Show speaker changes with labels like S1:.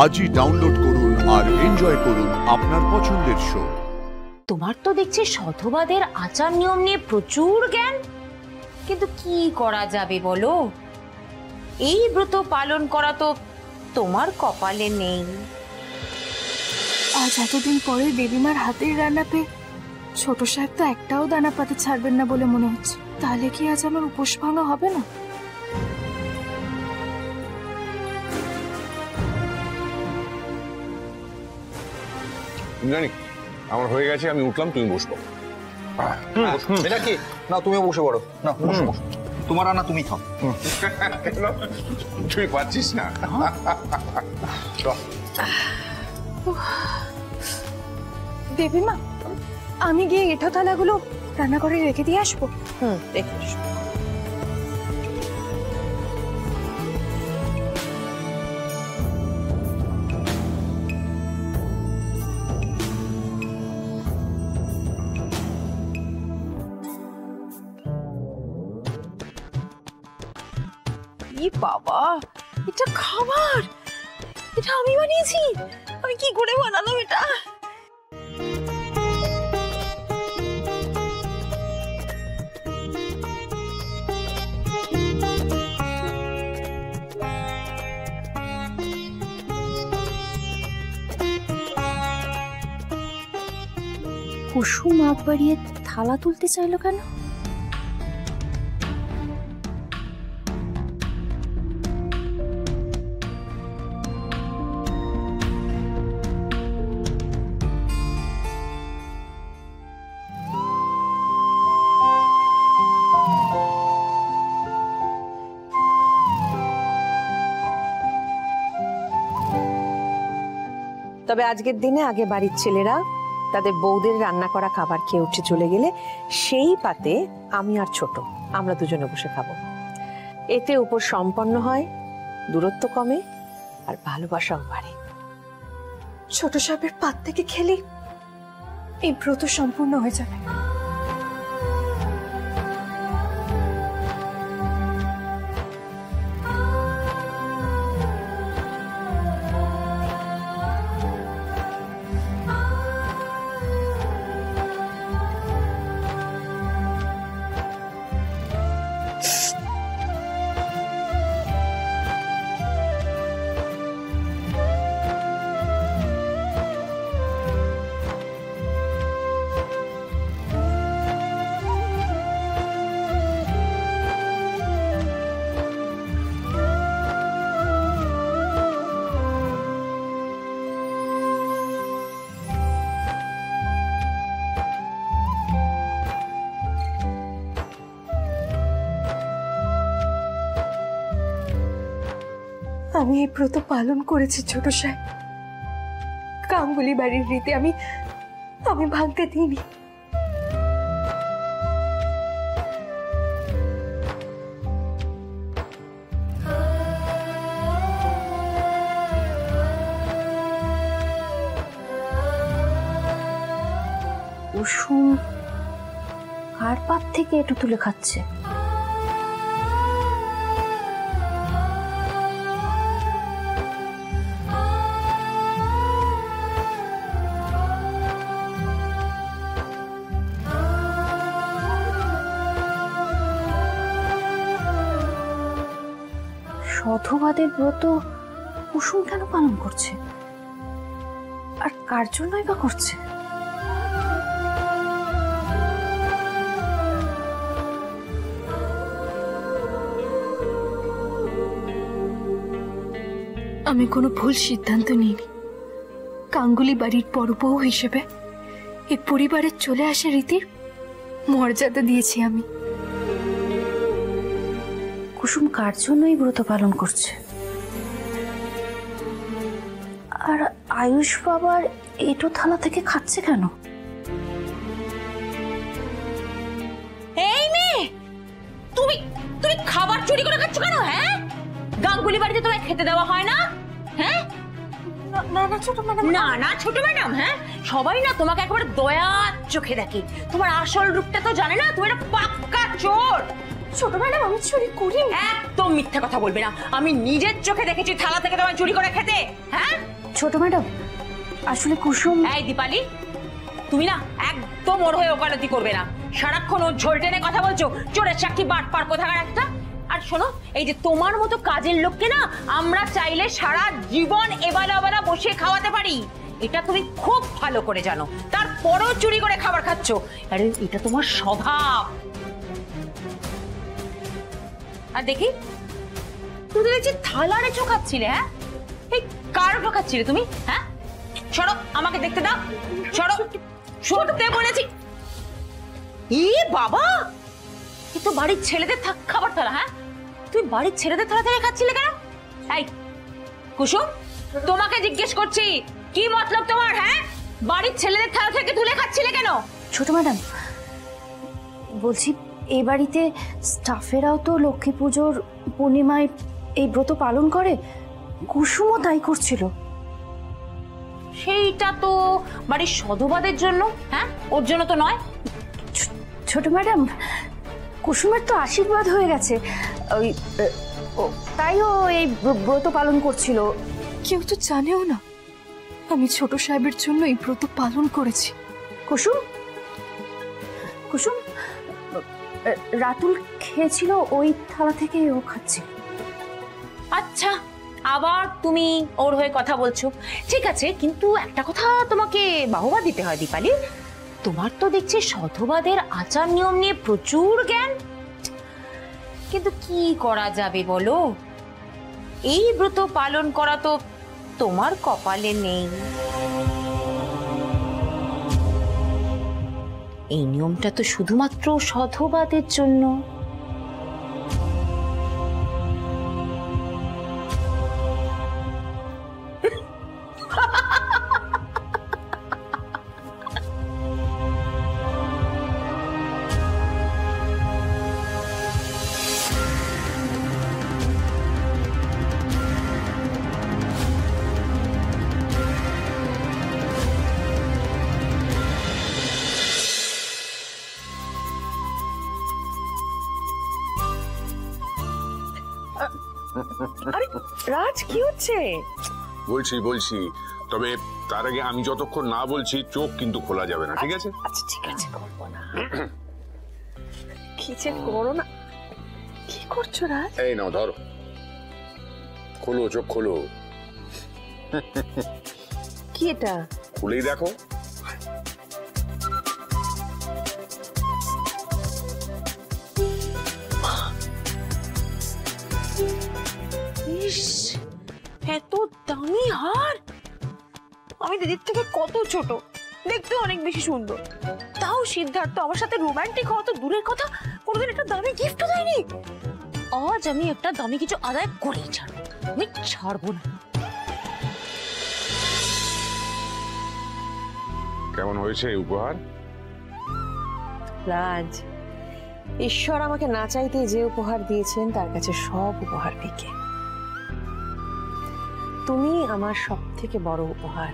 S1: আজই ডাউনলোড করুন আর এনজয় করুন আপনার পছন্দের শো।
S2: তোমার তো দেখছি শতবাদের আচার নিয়ম নিয়ে প্রচুর জ্ঞান, কিন্তু কি করা যাবে বলো, এই ব্রত পালন করা তো তোমার কপালে নেই।
S3: আজ এতদিন পরে দেবীমার হাতের রান্না পেয়ে ছোট সাহেব তো একটাও দানা পাতে ছাড়বেন না বলে মনে হচ্ছে। তাহলে কি আজ আমার উপোস ভাঙা হবে না?
S4: জানি আমার হয়ে গেছে, আমি উঠলাম, তুমি বসবো।
S5: এটা কি না, তুমি বসে পড়ো না, বসো বসো, তোমার রান্না তুমি খাও।
S4: তুই পাচ্ছিস না?
S3: দেবীমা, আমি গিয়ে এঁঠো থালাগুলো রান্নাঘরে রেখে দিয়ে আসবো।
S2: রেখে আসবো। বাবা, এটা খাবার, এটা আমি বানিয়েছি। আমি কি করে বানালাম এটা? কুসুম আগ বাড়িয়ে থালা তুলতে চাইলো কেন?
S6: তবে আজকের দিনে আগে বাড়ির ছেলেরা তাদের বউদের রান্না করা খাবার খেয়ে উঠে চলে গেলে সেই পাতে আমি আর ছোট আমরা দুজনে বসে খাবো। এতে উপর সম্পন্ন হয়, দূরত্ব কমে, আর ভালোবাসাও বাড়ে।
S3: ছোট সাহেবের পাত থেকে খেলে এই ব্রত সম্পূর্ণ হয়ে যাবে। আমি এই ব্রত পালন করেছি ছোট সাহেব, গাঙ্গুলি বাড়ির রীতি আমি ভাঙতে দিইনি।
S2: কুসুম কার পাত থেকে এটা তুলে খাচ্ছে? শতবাদের ব্রত কুসুম কেন পালন করছে, আর কার জন্যই বা করছে?
S3: আমি কোনো ভুল সিদ্ধান্ত নিইনি। গাঙ্গুলি বাড়ির বড় বউ হিসেবে এই পরিবারের চলে আসা রীতির মর্যাদা দিয়েছি আমি।
S2: কুসুম কার জন্যই ব্রত পালন করছে, আর আয়ুষ বাবার এটো থালা থেকে খাচ্ছে কেন? এই মেয়ে, তুমি তুমি খাবার চুরি করে খাচ্ছ কেন? হ্যাঁ, গাঙ্গুলি বাড়িতে তোমায় খেতে দেওয়া হয় না? হ্যাঁ,
S3: না না ছোট ম্যাডাম,
S2: না না ছোট ম্যাডাম, হ্যাঁ সবাই না তোমাকে একেবারে দয়ার চোখে দেখে, তোমার আসল রূপটা তো জানে না, তুমি একটা পাক্কা চোর।
S3: ছোট ম্যাডাম আমি চুরি করি।
S2: একদম মিথ্যা কথা বলবে না। আমি নিজের চোখে দেখেছি থালা থেকে তোমায় চুরি করে খেতে। হ্যাঁ
S3: ছোট ম্যাডাম আসলে কুসুম।
S2: এই দীপালি, তুমি না একদম ওর হয়ে ওকালতি করবে না। সারাক্ষণ ওর ঝোল টেনে কথা বলছো, চোরের সাক্ষী বাটপার কোথাকার একটা। আর শোনো, এই যে তোমার মতো কাজের লোককে না আমরা চাইলে সারা জীবন এবেলা ওবেলা বসে খাওয়াতে পারি, এটা তুমি খুব ভালো করে জানো। তারপরও চুরি করে খাবার খাচ্ছ। আরে এটা তোমার স্বভাব। আর দেখি, তুমি তো দেখছি থালা রেচো খাচ্ছিলে। হ্যাঁ, এই কার খাচ্ছিলে তুমি? হ্যাঁ, সরো, আমাকে দেখতে দাও। সরো, সরতে বলেছি। ই বাবা, এ তো বাড়ির ছেলেদের খাবার থালা। হ্যাঁ, তুই বাড়ির ছেলেদের থালা থেকে খাচ্ছিলে কেন? এই কুসুম, তোমাকে জিজ্ঞেস করছি, কি মতলব তোমার? হ্যাঁ, বাড়ির ছেলেদের থালা থেকে তুলে খাচ্ছিলে কেন?
S3: ছোট ম্যাডাম বলছি, এই বাড়িতে স্টাফেরাও তো লক্ষ্মী পুজোর পূর্ণিমায় এই ব্রত পালন করে, কুসুমও তাই করছিল।
S2: সেইটা তো বাড়ির সধবাদের জন্য। হ্যাঁ, ওর জন্য তো নয়।
S3: ছোট ম্যাডাম, কুসুমের তো আশীর্বাদ হয়ে গেছে, ওই তাই ও এই ব্রত পালন করছিল। কেউ তো জানেও না আমি ছোট সাহেবের জন্য এই ব্রত পালন করেছি। কুসুম, কুসুম রাতুল খেয়েছিল ওই থালা থেকে, ও খাচ্ছিল।
S2: আচ্ছা, আবার তুমি ওর হয়ে কথা বলছো। ঠিক আছে, কিন্তু একটা কথা তোমাকে বাহবা দিতে হয় দীপালি, তোমার তো দেখছি সধবাদের আচার নিয়ম নিয়ে প্রচুর জ্ঞান। কিন্তু কি করা যাবে বলো, এই ব্রত পালন করা তো তোমার কপালে নেই। এই নিয়মটা তো শুধুমাত্র সধবাদের জন্য।
S6: আরে রাজ, কি হচ্ছে?
S4: বলছি, তবে তার আগে আমি যতক্ষণ না বলছি চোখ কিন্তু খোলা যাবে না, ঠিক আছে?
S6: আচ্ছা ঠিক আছে, করবো না। খিচে করো না। কি করছো রাজ?
S4: এই নাও ধরো, খোলো, চোখ খোলো।
S6: কি এটা?
S4: খুলেই দেখো।
S2: ইস, এত দামি হার! আমি দিদির থেকে কত ছোট, দেখতে অনেক বেশি সুন্দর, তাও সিদ্ধার্থ আমার সাথে রোমান্টিক হওয়া তো দূরের কথা, কোনোদিন একটা দামি গিফটও দেয়নি। আজ আমি একটা দামি কিছু আদায় করেই ছাড়বো, আমি ছাড়বো না।
S4: কেমন হয়েছে উপহার?
S6: রাজ, ঈশ্বর আমাকে না চাইতে যে উপহার দিয়েছেন তার কাছে সব উপহার ফিকে। তুমি আমার সব থেকে বড় উপহার।